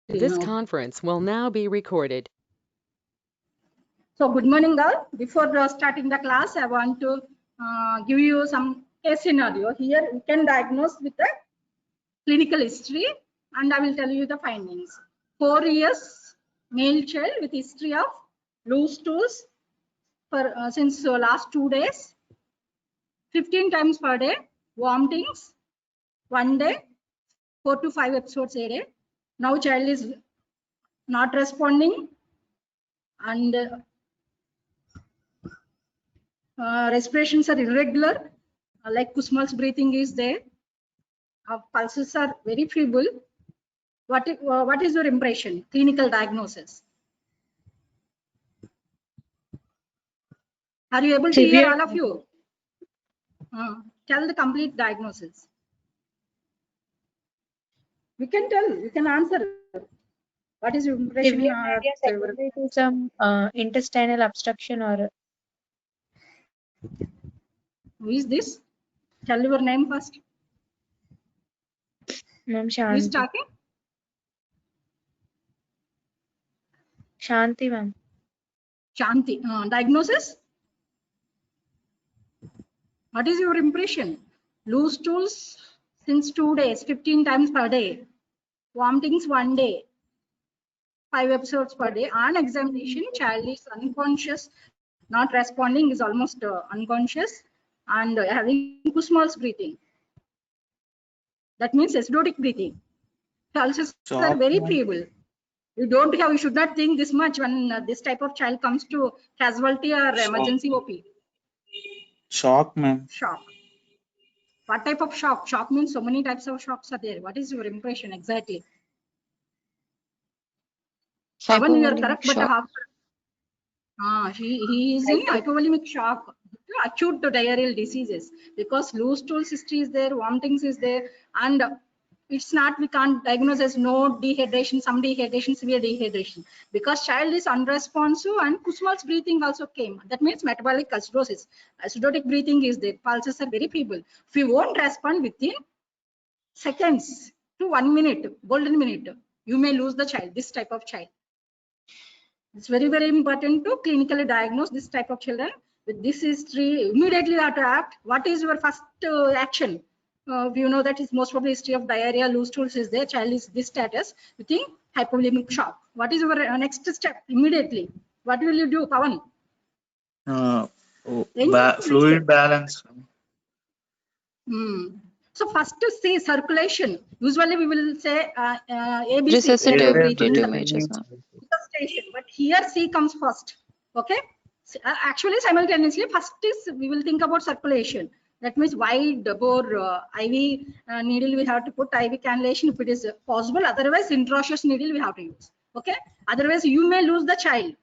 This conference will now be recorded. So good morning all. Before starting the class, I want to give you some case scenario. Here we can diagnose with a clinical history and I will tell you the findings. 4 years male child with history of loose stools for since last 2 days, 15 times per day, vomitings, 1 day, 4 to 5 episodes a day. Now child is not responding and respirations are irregular, like Kussmaul's breathing is there. Pulses are very feeble. What is your impression? Clinical diagnosis. Are you able to hear all of you? Tell the complete diagnosis. We can tell. You can answer. What is your impression? Secondary to some intestinal obstruction or. Who is this? Tell your name first. Ma'am, Shanti. Who is talking? Shanti, ma'am. Shanti. Diagnosis? What is your impression? Loose stools since 2 days, 15 times per day. Vomitings 1 day, 5 episodes per day. On examination, child is unconscious, not responding, is almost unconscious, and having Kussmaul's breathing. That means acidotic breathing. Pulses are very feeble. You should not think this much when this type of child comes to casualty or emergency OP. Shock, ma'am. Shock. What type of shock? Shock means so many types of shocks are there. What is your impression exactly? Pavan, you are correct, but he is in hypovolemic shock, acute diarrheal diseases, because loose stools history is there, vomitings is there, and it's not, we can't diagnose as no dehydration, some dehydration, severe dehydration, because child is unresponsive and Kussmaul's breathing also came. That means metabolic acidosis. Acidotic breathing is there. Pulses are very feeble. If you won't respond within seconds to 1 minute, golden minute, you may lose the child, this type of child. It's very, very important to clinically diagnose this type of children. With this history, immediately you have to act. What is your first action? You know that is most probably history of diarrhea, loose stools is there, child is this status, you think hypovolemic shock. What is your next step immediately? What will you do, Pavan? Fluid balance. So first to see circulation. Usually we will say ABC. Resuscitative breathing measures. But here C comes first. Okay. Actually, simultaneously, first is we will think about circulation. That means wide bore IV needle we have to put, IV cannulation if it is possible. Otherwise, intraosseous needle we have to use. Okay. Otherwise, you may lose the child.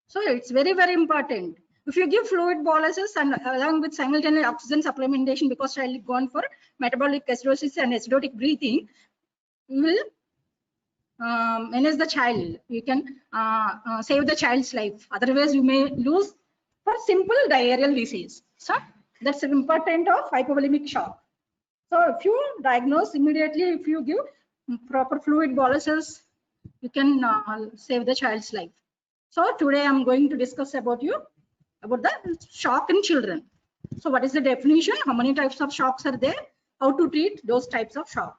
So it's very, very important. If you give fluid boluses and along with simultaneous oxygen supplementation, because child is gone for metabolic acidosis and acidotic breathing, you will manage the child. You can save the child's life. Otherwise, you may lose for simple diarrheal disease. So that's important of hypovolemic shock. So if you diagnose immediately, if you give proper fluid boluses, you can save the child's life. So today I'm going to discuss about the shock in children. So what is the definition? How many types of shocks are there? How to treat those types of shock?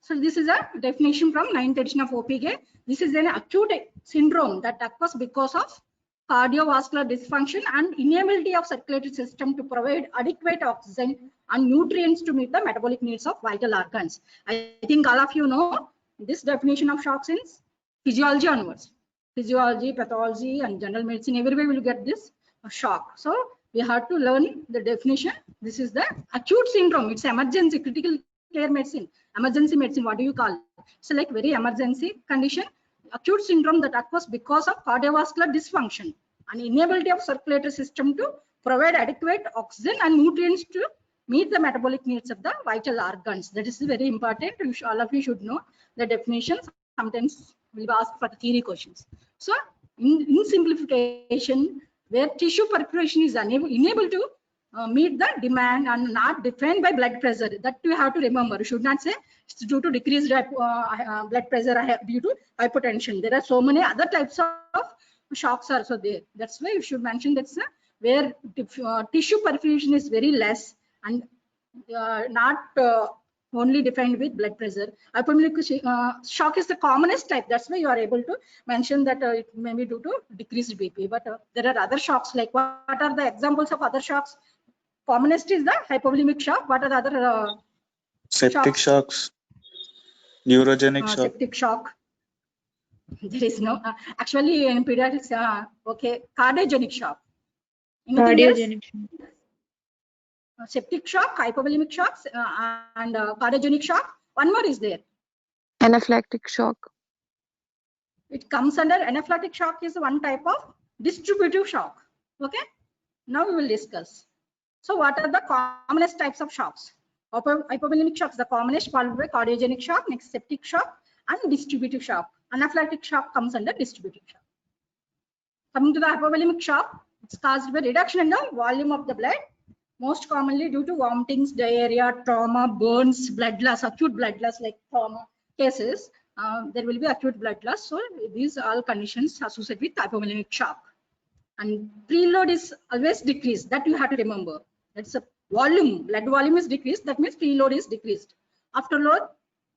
So this is a definition from 9th edition of OPG. This is an acute syndrome that occurs because of cardiovascular dysfunction and inability of circulatory system to provide adequate oxygen and nutrients to meet the metabolic needs of vital organs. I think all of you know this definition of shock since physiology onwards. Physiology, pathology, and general medicine, everywhere will get this shock. So we have to learn the definition. This is the acute syndrome. It's emergency, critical care medicine, emergency medicine. What do you call it? So like very emergency condition, acute syndrome that occurs because of cardiovascular dysfunction and inability of circulatory system to provide adequate oxygen and nutrients to meet the metabolic needs of the vital organs. That is very important. All of you should know the definitions. Sometimes we'll ask for the theory questions. So in simplification, where tissue perfusion is unable to meet the demand and not defined by blood pressure, that you have to remember. You should not say it's due to decreased blood pressure due to hypertension. There are so many other types of shocks also there. That's why you should mention that's where tissue perfusion is very less and not only defined with blood pressure. Hypovolemic shock is the commonest type. That's why you are able to mention that it may be due to decreased BP. But there are other shocks. Like what are the examples of other shocks? Commonest is the hypovolemic shock. What are the other Septic shocks, neurogenic shock. septic shock? There is no actually in pediatrics. Okay, cardiogenic shock. Anything else? Cardiogenic shock. Septic shock, hypovolemic shocks, and cardiogenic shock. One more is there. Anaphylactic shock. It comes under anaphylactic shock is one type of distributive shock. Okay. Now we will discuss. So what are the commonest types of shocks? Hypovolemic shock is the commonest, followed by cardiogenic shock, next septic shock, and distributive shock. Anaphylactic shock comes under distributive shock. Coming to the hypovolemic shock, it's caused by reduction in the volume of the blood, most commonly due to vomitings, diarrhea, trauma, burns, blood loss, acute blood loss like trauma cases. There will be acute blood loss. So these are all conditions associated with hypovolemic shock. And preload is always decreased. That you have to remember. That's a volume. Blood volume is decreased. That means preload is decreased. Afterload,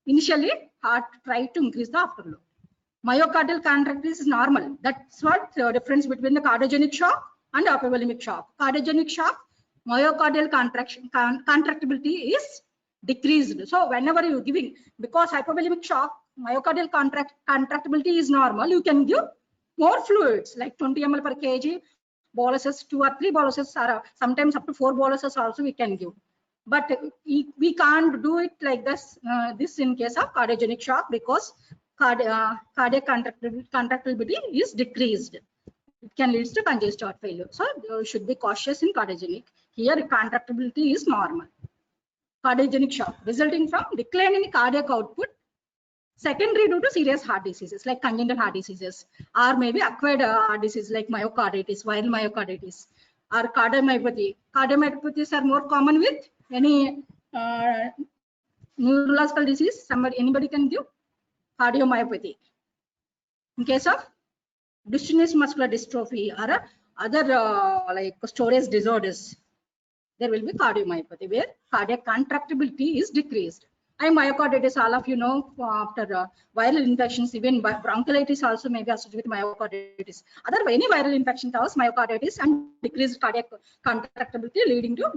initially heart try to increase the afterload. Myocardial contractility is normal. That's what the difference between the cardiogenic shock and hypovolemic shock. Cardiogenic shock, myocardial contractibility is decreased. So whenever you're giving, because hypovolemic shock, myocardial contractibility is normal, you can give more fluids like 20 ml per kg, boluses, 2 or 3 boluses, are sometimes up to 4 boluses also we can give. But we can't do it like this. This in case of cardiogenic shock because cardiac contractibility is decreased. It can lead to congestive heart failure. So you should be cautious in cardiogenic. Here contractibility is normal. Cardiogenic shock resulting from decline in cardiac output, secondary due to serious heart diseases like congenital heart diseases, or maybe acquired heart disease like myocarditis, viral myocarditis, or cardiomyopathy. Cardiomyopathies are more common with any neurological disease. Anybody can give cardiomyopathy. In case of Duchenne muscular dystrophy or other like storage disorders, there will be cardiomyopathy where cardiac contractibility is decreased. And myocarditis, all of you know, after viral infections, even bronchiolitis also may be associated with myocarditis. Any viral infection causes myocarditis and decreased cardiac contractibility leading to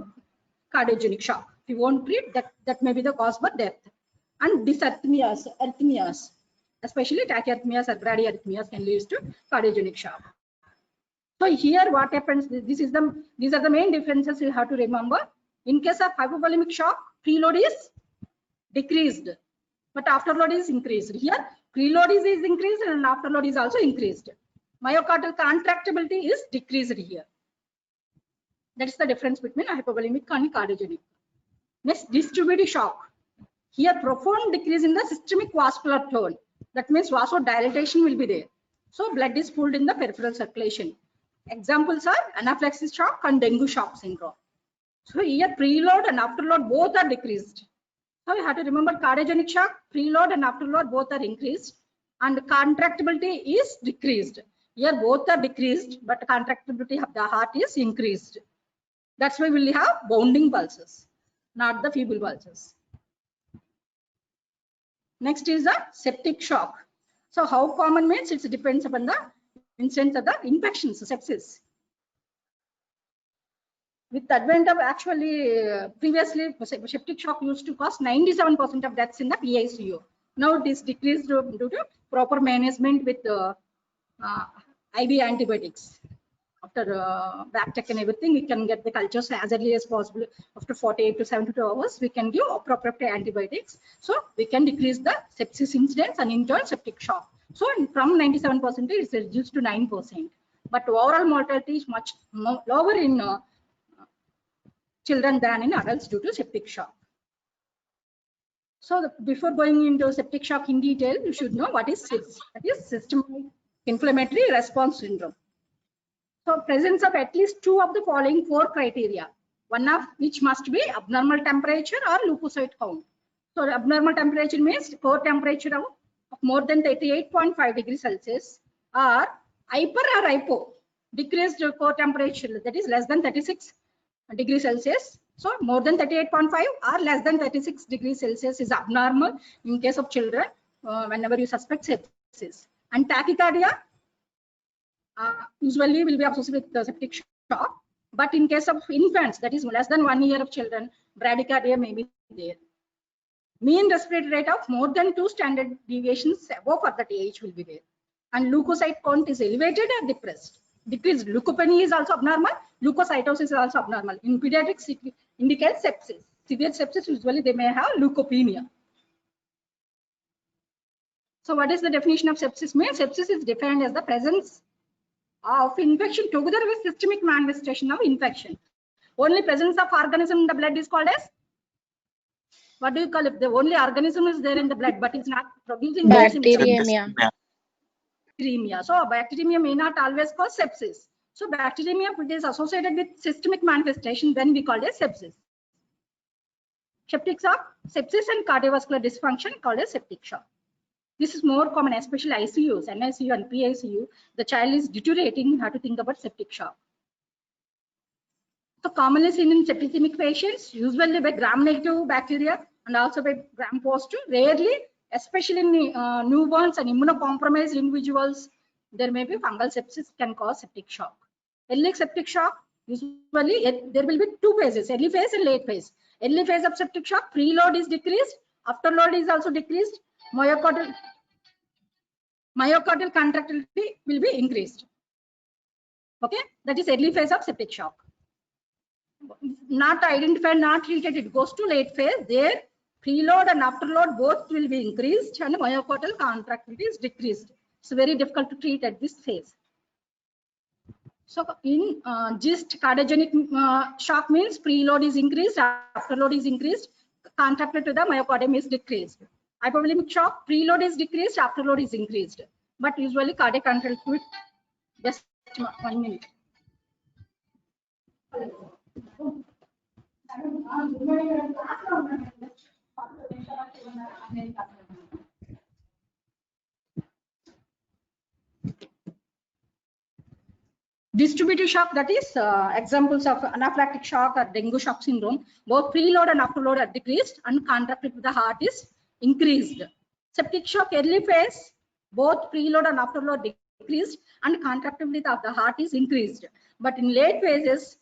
cardiogenic shock. If you won't treat that may be the cause for death. And arrhythmias, especially tachyarrhythmias or bradyarrhythmias can lead to cardiogenic shock. So here what happens, these are the main differences you have to remember. In case of hypovolemic shock, preload is decreased, but afterload is increased. Here preload is increased and afterload is also increased. Myocardial contractibility is decreased here. That is the difference between hypovolemic and cardiogenic. Next, distributive shock. Here profound decrease in the systemic vascular tone. That means vasodilatation will be there. So blood is pulled in the peripheral circulation. Examples are anaphylaxis shock and dengue shock syndrome. So here preload and afterload both are decreased. So you have to remember cardiogenic shock, preload and afterload both are increased and contractibility is decreased. Here both are decreased, but contractibility of the heart is increased. That's why we will have bounding pulses, not the feeble pulses. Next is the septic shock. So how common means it depends upon the incidence of the infections, sepsis. With the advent of actually previously septic shock used to cause 97% of deaths in the PICU. Now it is decreased due to proper management with IV antibiotics. After Bactec and everything, we can get the cultures as early as possible. After 48 to 72 hours, we can give appropriate antibiotics. So we can decrease the sepsis incidence and in turn septic shock. So from 97%, it's reduced to 9%. But overall mortality is much lower in children than in adults due to septic shock. So before going into septic shock in detail, you should know what is SIDS. That is systemic inflammatory response syndrome. So presence of at least 2 of the following 4 criteria, one of which must be abnormal temperature or leukocyte count. So abnormal temperature means core temperature of more than 38.5 degrees Celsius, or hyper or hypo, decreased core temperature, that is less than 36 degrees Celsius. So more than 38.5 or less than 36 degrees Celsius is abnormal in case of children whenever you suspect sepsis. And tachycardia usually will be associated with the septic shock. But in case of infants, that is less than 1 year of children, bradycardia may be there. Mean respiratory rate of more than 2 standard deviations above for that age will be there. And leukocyte count is elevated or depressed. Decreased leukopenia is also abnormal. Leukocytosis is also abnormal. In pediatrics, it indicates sepsis. Severe sepsis, usually they may have leukopenia. So what is the definition of sepsis means? Sepsis is defined as the presence of infection together with systemic manifestation of infection. Only presence of organism in the blood is called as, what do you call it? The only organism is there in the blood, but it's not producing any symptoms. Bacteremia. Bacteremia. So bacteremia may not always cause sepsis. So bacteremia, if it is associated with systemic manifestation, then we call it sepsis. Septic shock, sepsis and cardiovascular dysfunction called as septic shock. This is more common, especially ICUs, NICU and PICU. The child is deteriorating, you have to think about septic shock. So commonly seen in septicemic patients, usually by gram-negative bacteria and also by gram-positive. Rarely, especially in newborns and immunocompromised individuals, there may be fungal sepsis can cause septic shock. Early septic shock, usually there will be 2 phases, early phase and late phase. Early phase of septic shock, preload is decreased, afterload is also decreased, myocardial contractility will be increased. Okay, that is early phase of septic shock. Not identified, not treated, it goes to late phase. There, preload and afterload both will be increased and myocardial contractility is decreased. It's very difficult to treat at this phase. So in GIST, cardiogenic shock means preload is increased, afterload is increased, contractility to the myocardium is decreased. Hypovolemic shock, preload is decreased, afterload is increased. But usually cardiac contractility, just 1 minute. Distributive shock, that is examples of anaphylactic shock or dengue shock syndrome. Both preload and afterload are decreased and contractility to the heart is increased. Septic shock early phase, both preload and afterload decreased and contractility of the heart is increased. But in late phases,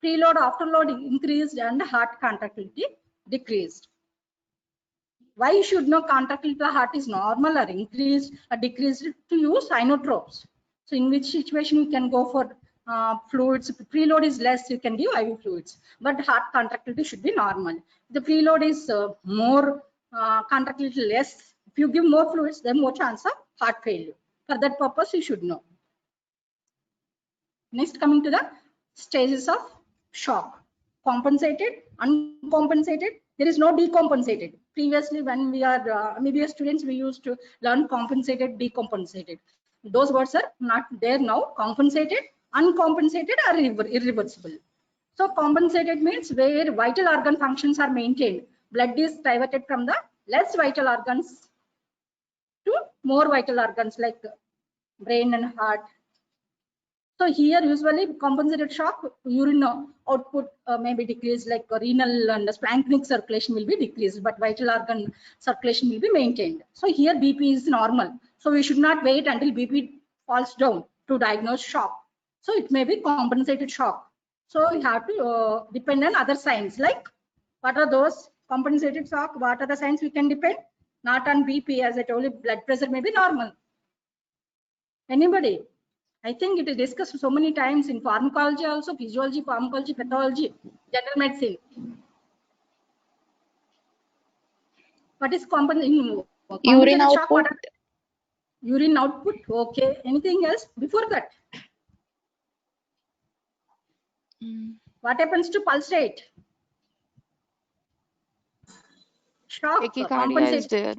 preload, afterload increased and heart contractility decreased. Why you should know contractility of the heart is normal or increased or decreased? To use inotropes. So in which situation you can go for fluids. If the preload is less, you can give IV fluids, but heart contractility should be normal. The preload is more, contractility less. If you give more fluids, then more chance of heart failure. For that purpose, you should know. Next, coming to the stages of shock: compensated, uncompensated. There is no decompensated. Previously, when we are MBBS students, we used to learn compensated, decompensated. Those words are not there now. Compensated, uncompensated are irreversible. So compensated means where vital organ functions are maintained. Blood is diverted from the less vital organs to more vital organs like brain and heart. So here usually compensated shock, urine output may be decreased, like renal and splanchnic circulation will be decreased, but vital organ circulation will be maintained. So here BP is normal. So we should not wait until BP falls down to diagnose shock. So it may be compensated shock. So we have to depend on other signs, like what are those compensated shock? What are the signs we can depend? Not on BP, as I told you, blood pressure may be normal. Anybody? I think it is discussed so many times in pharmacology also, physiology, pharmacology, pathology, general medicine. What is compensated? Urine output. Urine output, okay. Anything else before that? What happens to pulse rate? Shock. Tachycardia is there.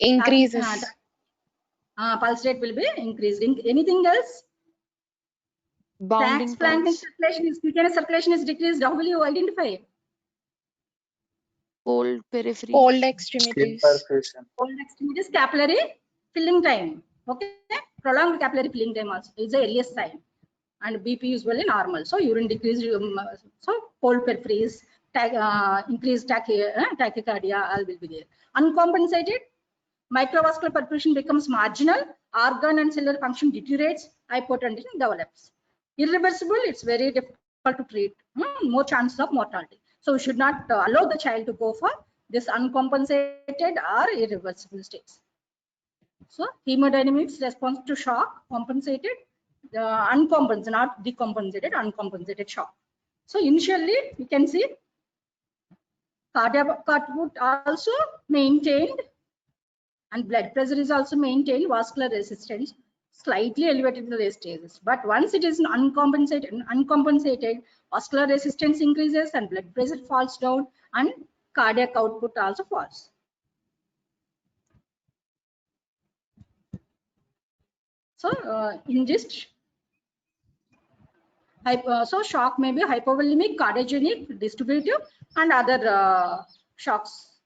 Increases. Pulse rate will be increased. Anything else? Bounding Splanchnic pulse. circulation is, cutaneous circulation is decreased. How will you identify? Cold periphery. Cold Skin extremities. perforation. Cold extremities, capillary filling time. Okay, prolonged capillary filling time also is the earliest sign, and BP usually normal. So urine decrease. So cold peripheries, increased tachycardia, all will be there. Uncompensated, microvascular perfusion becomes marginal, organ and cellular function deteriorates, hypotension develops. Irreversible, it's very difficult to treat, more chances of mortality. So we should not allow the child to go for this uncompensated or irreversible states. So hemodynamics response to shock, compensated, uncompensated, not decompensated, uncompensated shock. So initially we can see cardiac output also maintained, and blood pressure is also maintained, vascular resistance slightly elevated in the late stages. But once it is uncompensated, vascular resistance increases and blood pressure falls down and cardiac output also falls. So in this, so shock may be hypovolemic, cardiogenic, distributive, and other shocks,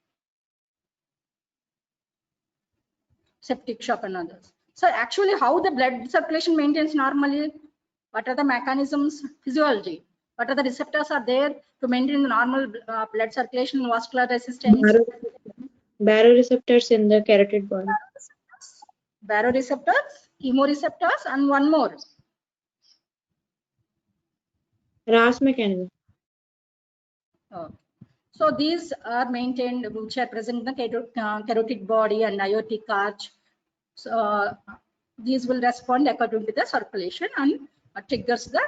septic shock and others. So actually how the blood circulation maintains normally, what are the mechanisms, physiology, what are the receptors are there to maintain the normal blood circulation, vascular resistance? Baroreceptors in the carotid body. Baroreceptors, chemoreceptors, and one more. RAS mechanism. So these are maintained, which are present in the carotid body and aortic arch. So these will respond according to the circulation and triggers the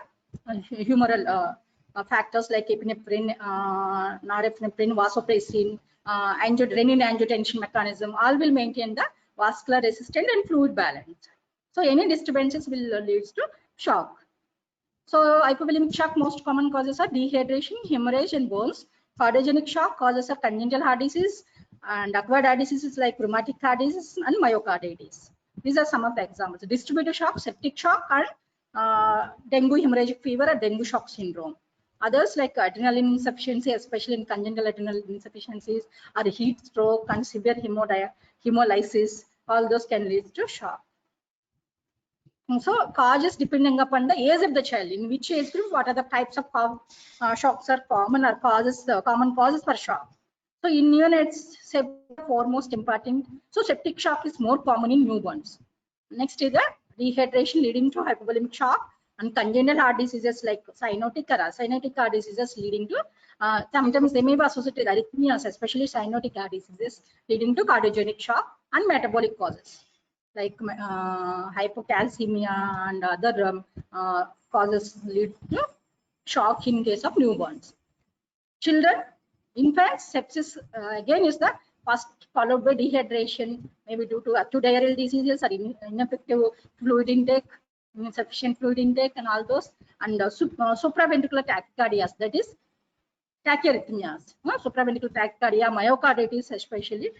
humoral factors like epinephrine, norepinephrine, vasopressin, renin-angiotensin mechanism. All will maintain the vascular resistance and fluid balance. So any disturbances will lead to shock. So hypovolemic shock, most common causes are dehydration, hemorrhage, and bones. Cardiogenic shock causes are congenital heart disease and acquired heart diseases like rheumatic heart disease and myocarditis. These are some of the examples. Distributive shock, septic shock, and dengue hemorrhagic fever or dengue shock syndrome. Others like adrenaline insufficiency, especially in congenital adrenal insufficiencies, or heat stroke and severe hemolysis, all those can lead to shock. So causes depending upon the age of the child, in which age group, what are the types of shocks are common, or causes, common causes for shock. So in neonates, foremost important. So septic shock is more common in newborns. Next is the dehydration leading to hypovolemic shock, and congenital heart diseases like cyanotic or acyanotic heart diseases leading to, sometimes they may be associated with arrhythmias, especially cyanotic heart diseases leading to cardiogenic shock, and metabolic causes like hypocalcemia and other causes lead to shock in case of newborns. Children, infants, sepsis again is the first, followed by dehydration, maybe due to acute diarrheal diseases or ineffective fluid intake, insufficient fluid intake, and all those, and supraventricular tachycardias, that is tachyarrhythmias, supraventricular tachycardia, myocarditis, especially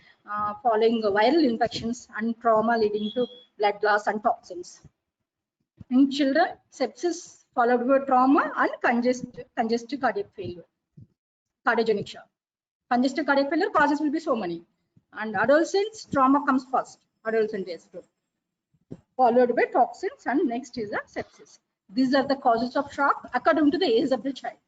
following viral infections and trauma leading to blood loss and toxins. In children, sepsis followed by trauma and congestive cardiac failure, cardiogenic shock. Congestive cardiac failure causes will be so many. And adolescents, trauma comes first, adolescent age group, followed by toxins, and next is the sepsis. These are the causes of shock according to the age of the child.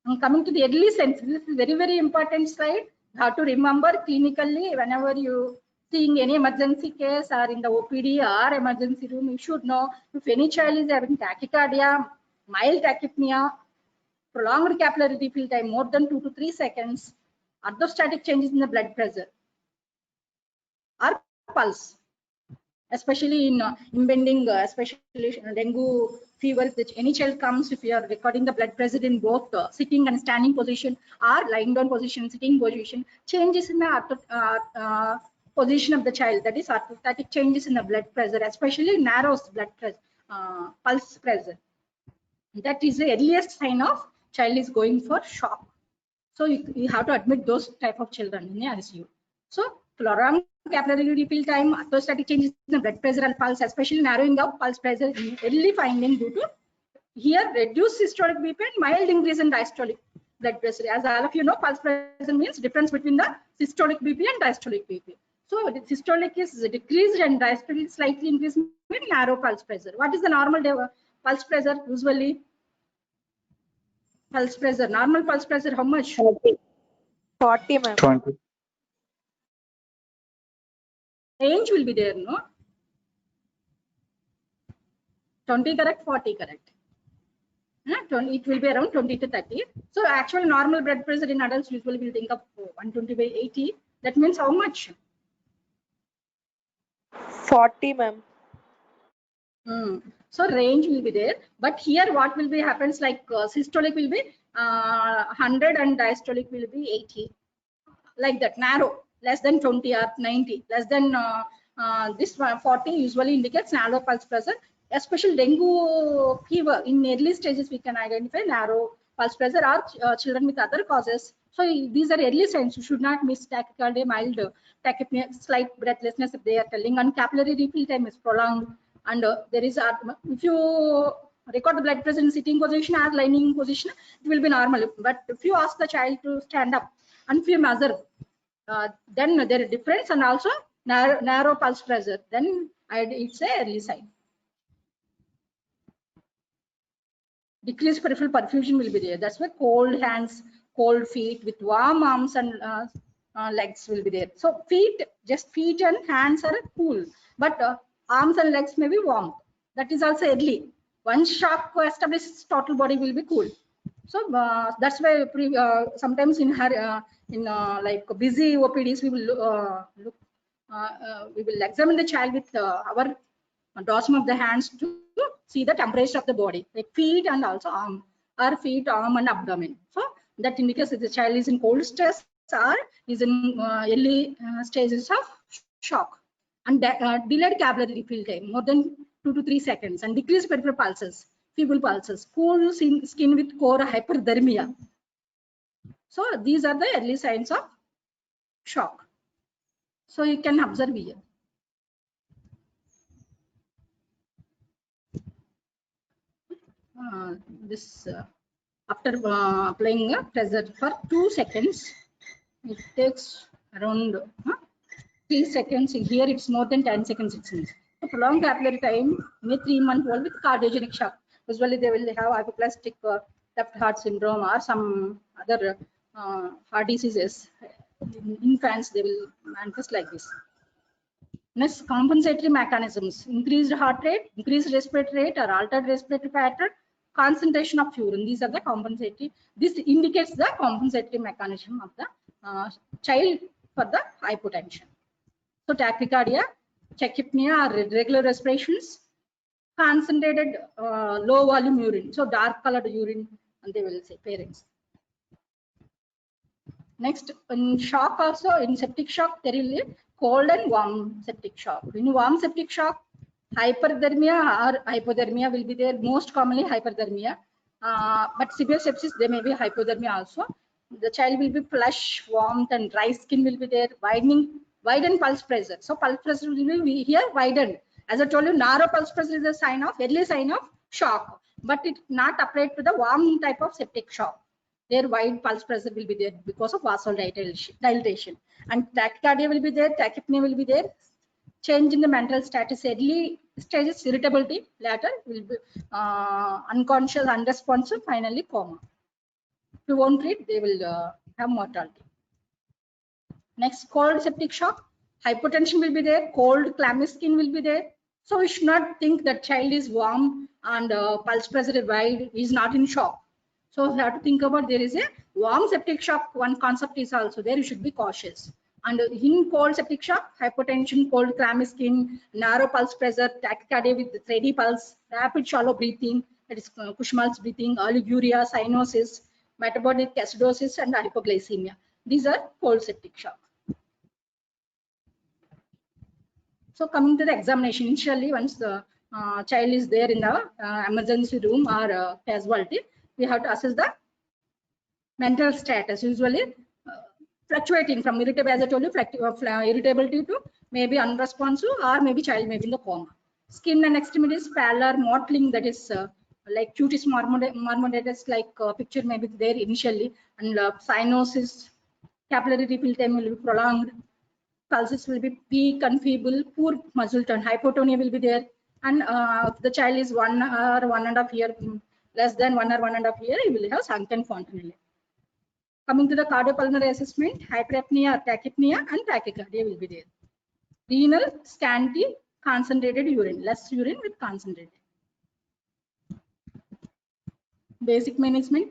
And coming to the early sense, this is very, very important slide. You have to remember clinically, whenever you seeing any emergency case or in the OPD or emergency room, you should know if any child is having tachycardia, mild tachypnea, prolonged capillary refill time more than 2 to 3 seconds, orthostatic changes in the blood pressure or pulse, especially in impending, especially dengue fever, which any child comes, if you are recording the blood pressure in both sitting and standing position or lying down position, sitting position, changes in the position of the child, that is orthostatic changes in the blood pressure, especially narrows blood pressure, pulse pressure. That is the earliest sign of child is going for shock. So you have to admit those type of children in the ICU. So prolonged capillary refill time, orthostatic changes in the blood pressure and pulse, especially narrowing of pulse pressure, early finding due to here reduced systolic BP and mild increase in diastolic blood pressure. As all of you know, pulse pressure means difference between the systolic BP and diastolic BP. So the systolic is decreased and diastolic is slightly increased, meaning narrow pulse pressure. What is the normal pulse pressure usually? Pulse pressure, normal pulse pressure, how much? 40, ma'am. 20. Range will be there, no? 20 correct, 40 correct. 20, it will be around 20 to 30. So actual normal blood pressure in adults usually will think of 120 by 80. That means how much? 40, ma'am. So range will be there, but here what will be happens like systolic will be 100 and diastolic will be 80, like that, narrow, less than 20 or 90, less than this 40 usually indicates narrow pulse pressure. Especially dengue fever in early stages we can identify narrow pulse pressure, or children with other causes. So these are early signs. You should not miss tachycardia, mild tachypnea, slight breathlessness if they are telling, and capillary refill time is prolonged. And there is if you record the blood pressure in sitting position or lying position, it will be normal. But if you ask the child to stand up and if you measure, then there is difference, and also narrow pulse pressure, then it's a early sign. Decreased peripheral perfusion will be there. That's why cold hands, cold feet with warm arms and legs will be there. So feet, just feet and hands are cool, but arms and legs may be warm. That is also early. Once shock establishes, total body will be cool. So that's why sometimes in her like busy OPDs we will we will examine the child with our dorsum of the hands to see the temperature of the body, like feet and also arm, or feet, arm and abdomen. So that indicates that the child is in cold stress or is in early stages of shock. And delayed capillary refill time, more than 2 to 3 seconds, and decreased peripheral pulses, feeble pulses, cool skin with core hyperthermia. So these are the early signs of shock. So you can observe here. After applying a pressure for 2 seconds, it takes around 3 seconds. Here it's more than 10 seconds, it seems. So prolonged capillary time in a 3-month-old with cardiogenic shock. Usually they will have hypoplastic left heart syndrome or some other heart diseases. In infants, they will manifest like this. Next, compensatory mechanisms: increased heart rate, increased respiratory rate, or altered respiratory pattern, concentration of urine. These are the compensatory. This indicates the compensatory mechanism of the child for the hypotension. So tachycardia, tachypnea, or irregular respirations, concentrated low volume urine. So dark colored urine, and they will say parents. Next, in shock also, in septic shock, there will be cold and warm septic shock. In warm septic shock, hyperthermia or hypothermia will be there. Most commonly hyperthermia, but severe sepsis, there may be hypothermia also. The child will be flush, warmth, and dry skin will be there. Widened pulse pressure. So pulse pressure will be here widened. As I told you, narrow pulse pressure is a sign of early sign of shock, but it not applied to the warm type of septic shock. Their wide pulse pressure will be there because of vasodilation. And tachycardia will be there, tachypnea will be there. Change in the mental status, early stages irritability, later will be unconscious, unresponsive, finally coma. If you won't treat, they will have mortality. Next, cold septic shock, hypotension will be there, cold clammy skin will be there. So we should not think that child is warm and pulse pressure is wide, is not in shock. So we have to think about, there is a warm septic shock. One concept is also there. You should be cautious. And in cold septic shock, hypotension, cold clammy skin, narrow pulse pressure, tachycardia with 3D pulse, rapid shallow breathing, that is Kushmal's breathing, oliguria, cyanosis, metabolic acidosis, and hypoglycemia. These are cold septic shock. So coming to the examination, initially once the child is there in the emergency room or casualty, we have to assess the mental status, usually fluctuating from irritable, as I told you, irritability to maybe unresponsive, or maybe child may be in the coma. Skin and extremities, pallor, mottling, that is like cutis marmoratus, like picture may be there initially, and cyanosis, capillary refill time will be prolonged, pulses will be weak and feeble, poor muscle tone, hypotonia will be there, and if the child is 1 or 1.5 year, less than 1 or 1.5 year, you will have sunken fontanelle. Coming to the cardiopulmonary assessment, hyperapnea, tachypnea, and tachycardia will be there. Renal, scanty, concentrated urine, less urine with concentrated. Basic management,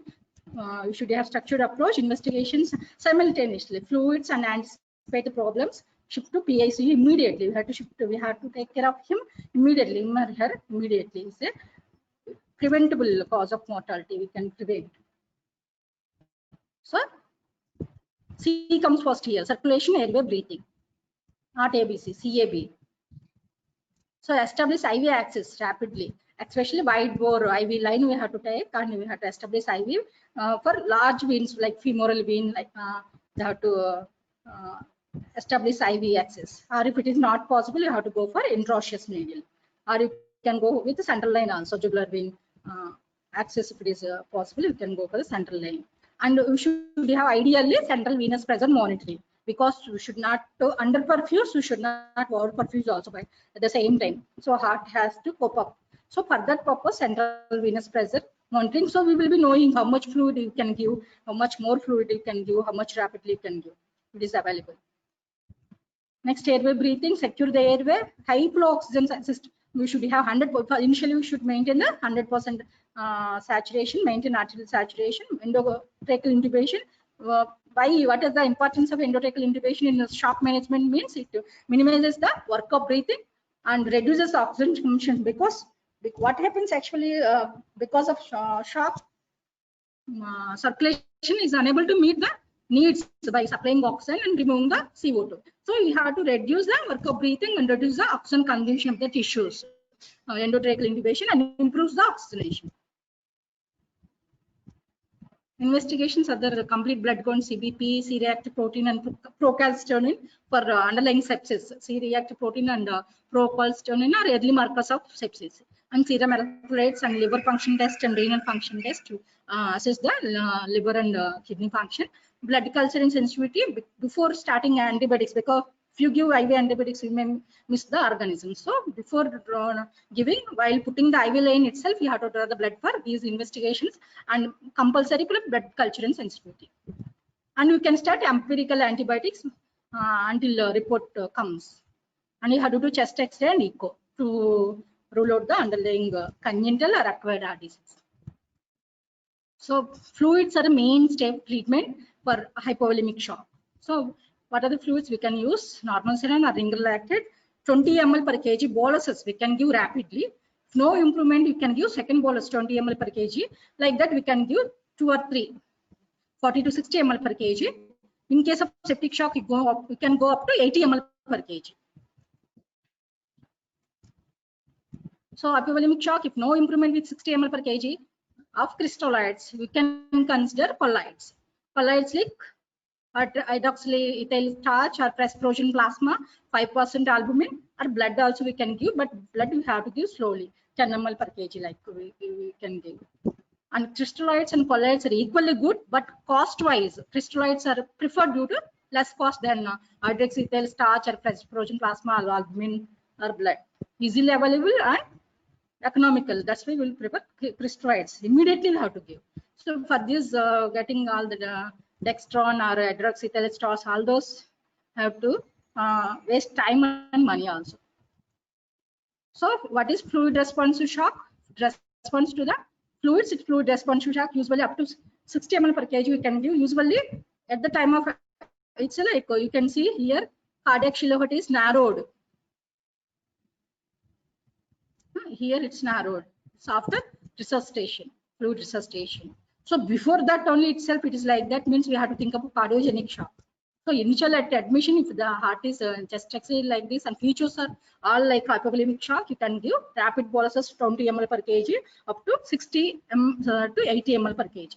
you should have structured approach, investigations simultaneously, fluids and anticipate the problems, shift to PICU immediately. We have to take care of him immediately, him or her immediately. It's a preventable cause of mortality, we can prevent. So C comes first here, circulation, airway, breathing, not ABC, CAB. So establish IV access rapidly, especially wide bore IV line we have to take, and we have to establish IV for large veins like femoral vein, like they have to establish IV access. Or if it is not possible, you have to go for intraosseous needle, or you can go with the central line also, jugular vein access. If it is possible, you can go for the central line. And we should have ideally central venous pressure monitoring, because we should not under perfuse, we should not over perfuse also by at the same time. So heart has to cope up. So for that purpose, central venous pressure monitoring. So we will be knowing how much fluid you can give, how much more fluid you can give, how much rapidly you can give. It is available. Next, airway breathing, secure the airway, high flow oxygen system. We should have 100%. Initially, we should maintain the 100% saturation, maintain arterial saturation, endotracheal intubation. Why? What is the importance of endotracheal intubation in shock management? Means it minimizes the work of breathing and reduces oxygen consumption, because what happens actually because of shock, circulation is unable to meet the needs by supplying oxygen and removing the CO2. So we have to reduce the work of breathing and reduce the oxygen consumption of the tissues, endotracheal intubation, and improves the oxygenation. Investigations are the complete blood count, CBP, C-reactive protein, and procalcitonin for underlying sepsis. C-reactive protein and procalcitonin are early markers of sepsis. And serum electrolytes and liver function test and renal function test to assess the liver and kidney function. Blood culture and sensitivity before starting antibiotics, because if you give IV antibiotics, you may miss the organism. So before giving, while putting the IV line itself, you have to draw the blood for these investigations, and compulsory blood culture and sensitivity. And you can start empirical antibiotics until report comes. And you have to do chest X-ray and echo to rule out the underlying congenital or acquired heart disease. So fluids are a mainstay treatment for hypovolemic shock. So what are the fluids we can use? Normal saline or ringer lactate, 20 ml per kg boluses we can give rapidly. If no improvement, you can give second bolus 20 ml per kg. Like that, we can give 2 or 3, 40 to 60 ml per kg. In case of septic shock, we can go up to 80 ml per kg. So hypovolemic shock, if no improvement with 60 ml per kg of crystalloids, we can consider colloids. Colloids like hydroxyethyl starch or presprogen plasma, 5% albumin, or blood also we can give, but blood we have to give slowly, 10 ml per kg like we can give. And crystalloids and colloids are equally good, but cost-wise, crystalloids are preferred due to less cost than hydroxyethyl starch or presprogen plasma or albumin or blood. Easily available and economical. That's why we will prefer crystalloids. Immediately we have to give. So for this, getting all the dextron or hydroxyethyl starch, all those have to waste time and money also. So what is fluid response to shock? Response to the fluids, it's fluid response to shock, usually up to 60 ml per kg we can give. Usually at the time of, it's like you can see here, cardiac kilowatt is narrowed. Here it's narrowed. It's after resuscitation, fluid resuscitation. So before that only itself, it is like that, means we have to think about cardiogenic shock. So initial at admission, if the heart is just like this and features are all like hypovolemic shock, you can give rapid boluses 20 ml per kg up to 60 to 80 ml per kg.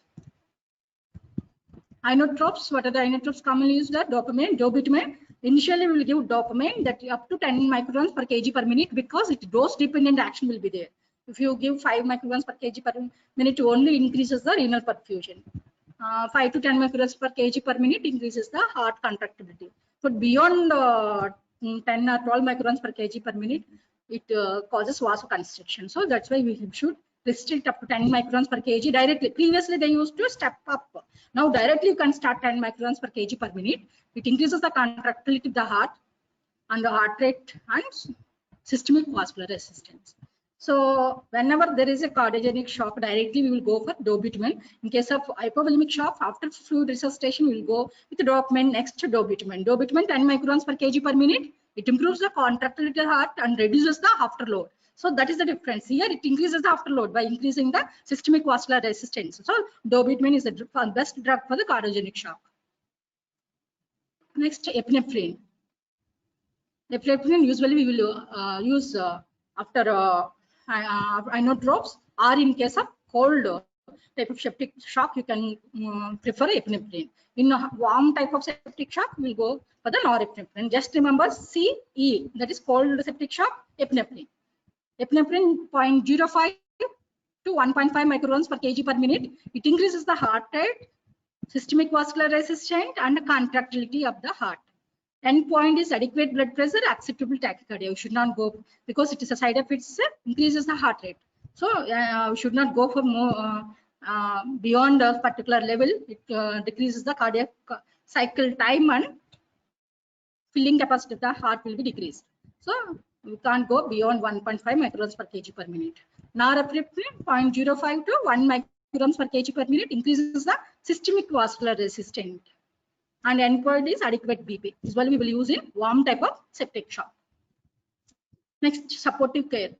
Inotropes, what are the inotropes commonly used? Are dopamine, dobutamine. Initially we will give dopamine that up to 10 micrograms per kg per minute, because it dose dependent action will be there. If you give 5 micrograms per kg per minute, only increases the renal perfusion. 5 to 10 micrograms per kg per minute increases the heart contractility. But beyond 10 or 12 micrograms per kg per minute, it causes vasoconstriction. So that's why we should restrict up to 10 micrograms per kg directly. Previously, they used to step up. Now, directly you can start 10 micrograms per kg per minute. It increases the contractility of the heart and the heart rate and systemic vascular resistance. So whenever there is a cardiogenic shock, directly we will go for dobutamine. In case of hypovolemic shock, after fluid resuscitation, we will go with dopamine, next to dobutamine. Dobutamine 10 micrograms per kg per minute. It improves the contractility of the heart and reduces the afterload. So that is the difference. Here it increases the afterload by increasing the systemic vascular resistance. So dobutamine is the best drug for the cardiogenic shock. Next, epinephrine. Epinephrine usually we will use after inotropes, or in case of cold type of septic shock, you can prefer epinephrine. In a warm type of septic shock, we'll go for the norepinephrine. Just remember CE, that is cold septic shock, epinephrine. Epinephrine 0.05 to 1.5 micrograms per kg per minute. It increases the heart rate, systemic vascular resistance, and contractility of the heart. Endpoint is adequate blood pressure, acceptable tachycardia. You should not go because it is a side effect, increases the heart rate. So we should not go for more beyond a particular level. It decreases the cardiac cycle time and filling capacity of the heart will be decreased. So we can't go beyond 1.5 micrograms per kg per minute. Norepinephrine 0.05 to 1 micrograms per kg per minute increases the systemic vascular resistance. And endpoint is adequate BP. Usually we will use in warm type of septic shock. Next, supportive care.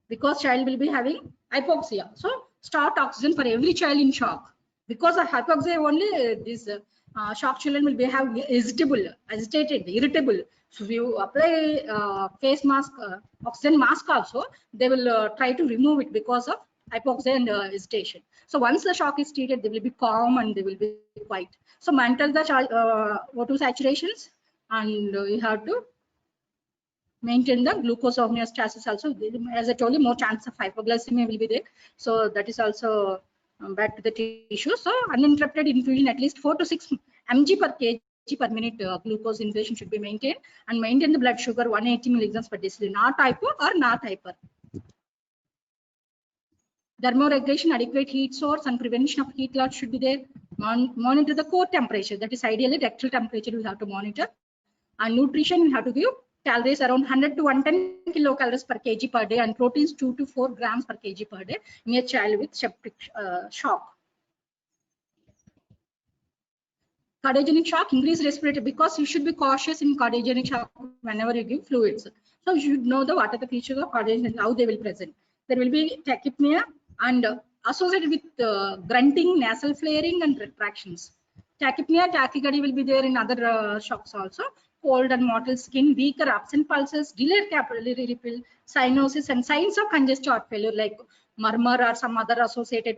Because child will be having hypoxia, so start oxygen for every child in shock. Because of hypoxia only, these shock children will be agitated, irritable. So if you apply face mask, oxygen mask also, they will try to remove it because of hypoxia and hesitation. So once the shock is treated, they will be calm and they will be quiet. So maintain the O2 saturations, and you have to maintain the glucose homeostasis also. As I told you, more chance of hypoglycemia will be there. So that is also back to the tissue. So uninterrupted infusion, at least 4 to 6 mg per kg per minute glucose infusion should be maintained, and maintain the blood sugar 180 milligrams per deciliter, not hypo or not hyper. Thermoregulation, adequate heat source and prevention of heat loss should be there. Monitor the core temperature, that is ideally rectal temperature we have to monitor. And nutrition, we have to give calories around 100 to 110 kilocalories per kg per day, and proteins 2 to 4 grams per kg per day in a child with septic shock. Cardiogenic shock, increase respiratory, because you should be cautious in cardiogenic shock whenever you give fluids. So you should know what are the features of cardiogenic, how they will present. There will be tachypnea and associated with grunting, nasal flaring, and retractions. Tachypnea, tachycardia will be there in other shocks also. Cold and mottled skin, weaker absent pulses, delayed capillary refill, cyanosis, and signs of congestive heart failure like murmur or some other associated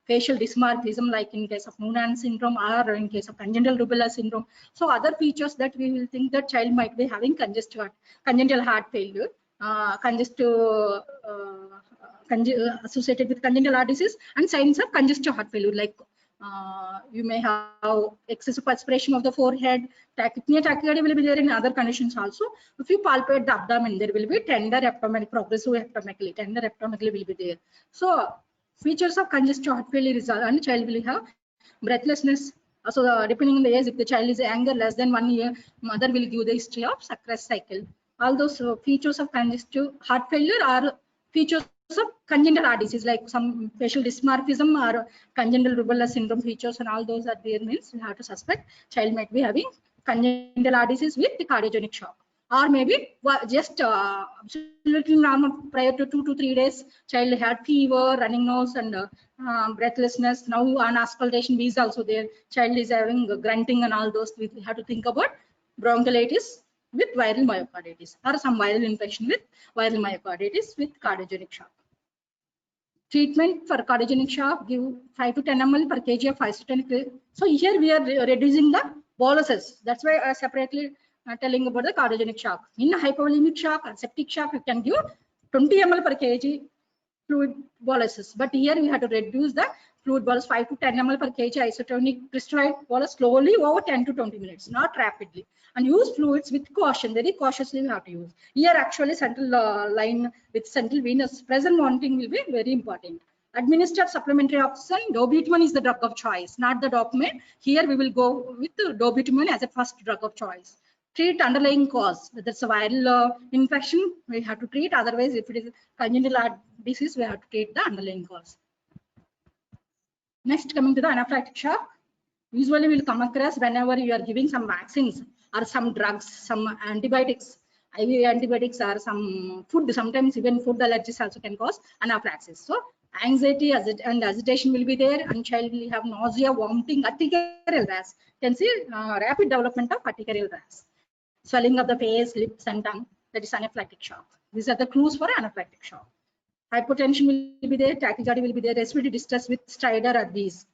facial dysmorphism, like in case of Noonan syndrome or in case of congenital rubella syndrome. So other features that we will think that child might be having congenital heart failure, associated with congenital heart disease, and signs of congestive heart failure, like you may have excessive perspiration of the forehead. Tachypnea, tachycardia will be there in other conditions also. If you palpate the abdomen, there will be tender hepatomegaly, progressive hepatomegaly, tender hepatomegaly will be there. So features of congestive heart failure is, and child will have breathlessness. So depending on the age, if the child is younger, less than 1 year, mother will give the history of Sacras cycle. All those features of congestive heart failure are features of congenital heart disease, like some facial dysmorphism or congenital rubella syndrome features, and all those are there, means we have to suspect child might be having congenital heart disease with the cardiogenic shock. Or maybe just absolutely normal prior to 2 to 3 days, child had fever, running nose, and breathlessness. Now on auscultation is also there, child is having grunting and all those. We have to think about bronchiolitis with viral myocarditis, or some viral infection with viral myocarditis with cardiogenic shock. Treatment for cardiogenic shock, give 5 to 10 ml per kg of isotonic. So here we are reducing the boluses. That's why I separately telling about the cardiogenic shock. In hypovolemic shock or septic shock, you can give 20 ml per kg fluid boluses. But here we have to reduce the fluid bolus 5 to 10 ml per kg isotonic crystalloid bolus slowly over 10 to 20 minutes, not rapidly. And use fluids with caution. Very cautiously we have to use. Here actually central line with central venous present monitoring will be very important. Administered supplementary oxygen, dobutamine is the drug of choice, not the dopamine. Here we will go with the dobutamine as a first drug of choice. Treat underlying cause. Whether it's a viral infection, we have to treat. Otherwise, if it is congenital heart disease, we have to treat the underlying cause. Next, coming to the anaphylactic shock. Usually, we'll come across whenever you are giving some vaccines or some drugs, some antibiotics, IV antibiotics or some food. Sometimes even food allergies also can cause anaphylaxis. So, anxiety and agitation will be there, and child will have nausea, vomiting, urticarial rash. You can see rapid development of urticarial rash. Swelling of the face, lips, and tongue. That is anaphylactic shock. These are the clues for anaphylactic shock. Hypotension will be there, tachycardia will be there, respiratory distress with stridor are these.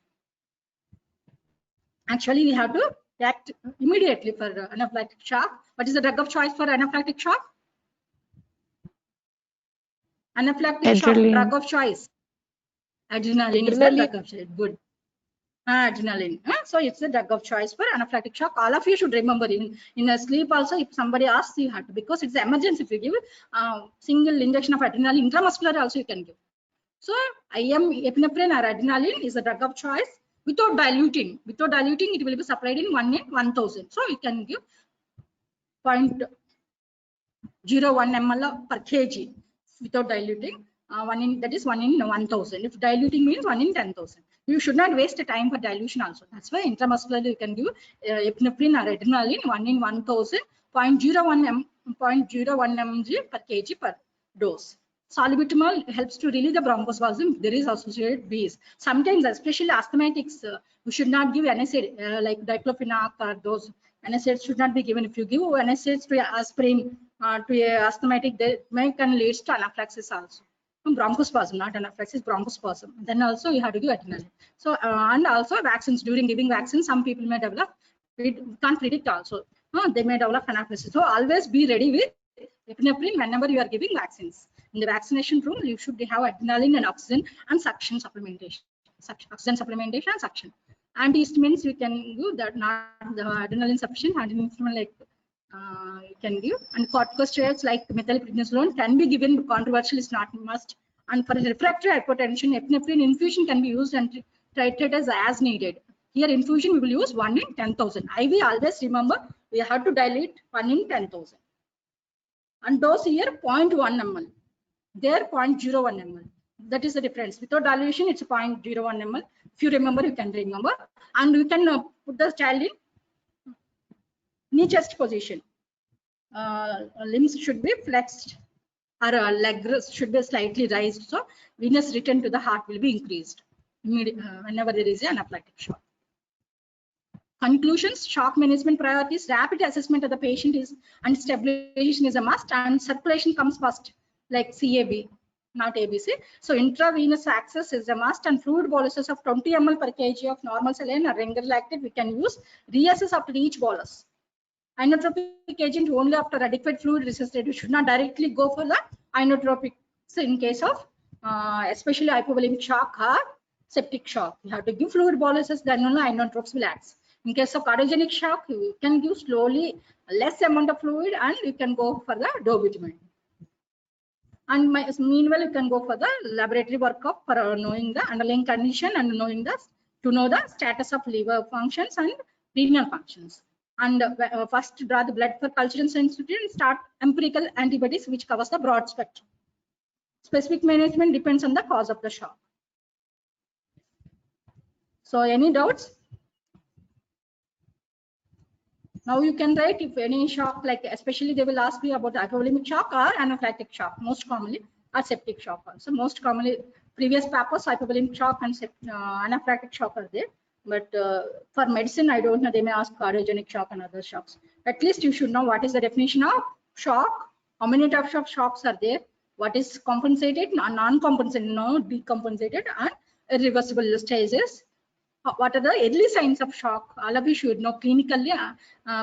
Actually, we have to act immediately for anaphylactic shock. What is the drug of choice for anaphylactic shock? Anaphylactic shock, drug of choice. Adrenaline is the drug of choice. Good. Adrenaline. So it's the drug of choice for anaphylactic shock. All of you should remember in a sleep also, if somebody asks, you have to, because it's emergency. If you give single injection of adrenaline, intramuscular also you can give. So IM epinephrine or adrenaline is the drug of choice without diluting. Without diluting, it will be supplied in 1 in 1000. So you can give 0.01 ml per kg without diluting. That is 1 in 1000. If diluting means 1 in 10,000. You should not waste the time for dilution also. That's why intramuscularly you can give epinephrine or adrenaline 1 in 1000, 0.01 mg per kg per dose. Salbutamol helps to relieve the bronchospasm. There is associated Bs. Sometimes, especially asthmatics, you should not give NSAID like diclofenac or those NSAIDs should not be given. If you give NSAIDs to aspirin to a asthmatic, they can lead to anaphylaxis also. Bronchospasm, not anaphylaxis, bronchospasm. Then also you have to give adrenaline. So and also vaccines. During giving vaccines, some people may develop. We can't predict also. They may develop anaphylaxis. So always be ready with epinephrine whenever you are giving vaccines. In the vaccination room, you should have adrenaline and oxygen and suction supplementation. Oxygen supplementation and suction. Antihistamines you can do that, not the adrenaline sufficient. Antihistamine like you can give, and corticosteroids like methylprednisolone can be given, but controversial is not must. And for refractory hypotension, epinephrine infusion can be used and titrated as needed. Here infusion we will use 1 in 10,000. IV always remember we have to dilute 1 in 10,000. And dose here 0.1 ml. There 0.01 ml. That is the difference. Without dilution it's 0.01 ml. If you remember, you can remember. And you can put the child in knee chest position. Limbs should be flexed, or leg should be slightly raised, so venous return to the heart will be increased whenever there is an anaphylactic shock. Conclusions: shock management priorities. Rapid assessment of the patient is and stabilization is a must, and circulation comes first, like CAB, not ABC. So intravenous access is a must, and fluid boluses of 20 ml per kg of normal saline or Rengerlactate we can use. Reassess after each bolus. Inotropic agent only after adequate fluid resuscitation. We should not directly go for the inotropic. So in case of especially hypovolemic shock or septic shock, you have to give fluid boluses, then only inotropes will act. In case of cardiogenic shock, you can give slowly less amount of fluid, and you can go for the dobutamine. And meanwhile, you can go for the laboratory workup for knowing the underlying condition and knowing the status of liver functions and renal functions. And first draw the blood for culture and sensitivity and start empirical antibodies, which covers the broad spectrum. Specific management depends on the cause of the shock. So any doubts? Now you can write if any shock, like especially they will ask you about hypovolemic shock or anaphylactic shock, most commonly, or septic shock also. Most commonly, previous papers, hypovolemic shock and anaphylactic shock are there. But for medicine, I don't know, they may ask cardiogenic shock and other shocks. At least you should know what is the definition of shock, how many types of shocks are there, what is compensated, non-compensated, no decompensated, and irreversible stages. What are the early signs of shock? All of you should know clinically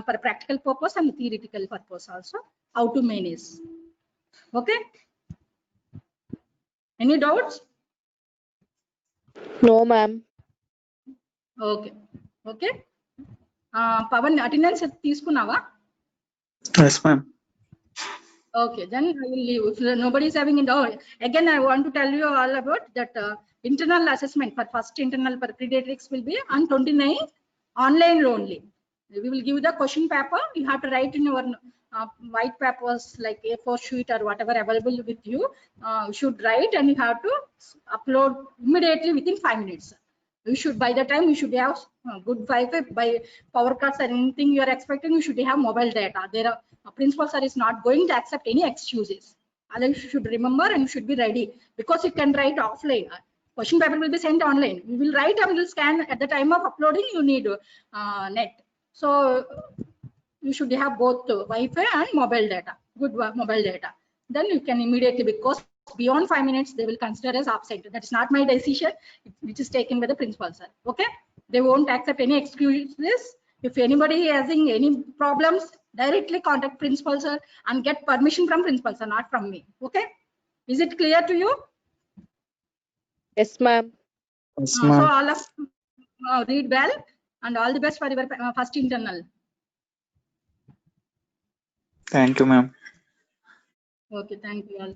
for practical purpose and theoretical purpose also, how to manage. Okay. Any doubts? No, ma'am. Okay. Okay. Pavan, attendance తీసుకున్నావా? Yes, ma'am. Okay, then I will leave. If nobody is having a doubt, again I want to tell you all about that internal assessment for first internal for pediatrics will be on 29 online only. We will give the question paper. You have to write in your white papers like A4 sheet or whatever available with you. You should write and you have to upload immediately within 5 minutes. You should, by the time you should have good Wi-Fi, by power cuts or anything you are expecting, you should have mobile data. There are principal sir is not going to accept any excuses. Otherwise you should remember and you should be ready, because you can write offline. Question paper will be sent online. We will write and we will scan. At the time of uploading you need net. So you should have both Wi-Fi and mobile data, good mobile data. Then you can immediately, because beyond 5 minutes they will consider as absent. That's not my decision, which is taken by the principal sir. Okay, they won't accept any excuses. If anybody having any problems, directly contact principal sir and get permission from principal sir, not from me. Okay, is it clear to you? Yes, ma'am. Yes, So ma'am. all of read well and all the best for your first internal. Thank you, ma'am. Okay, thank you all.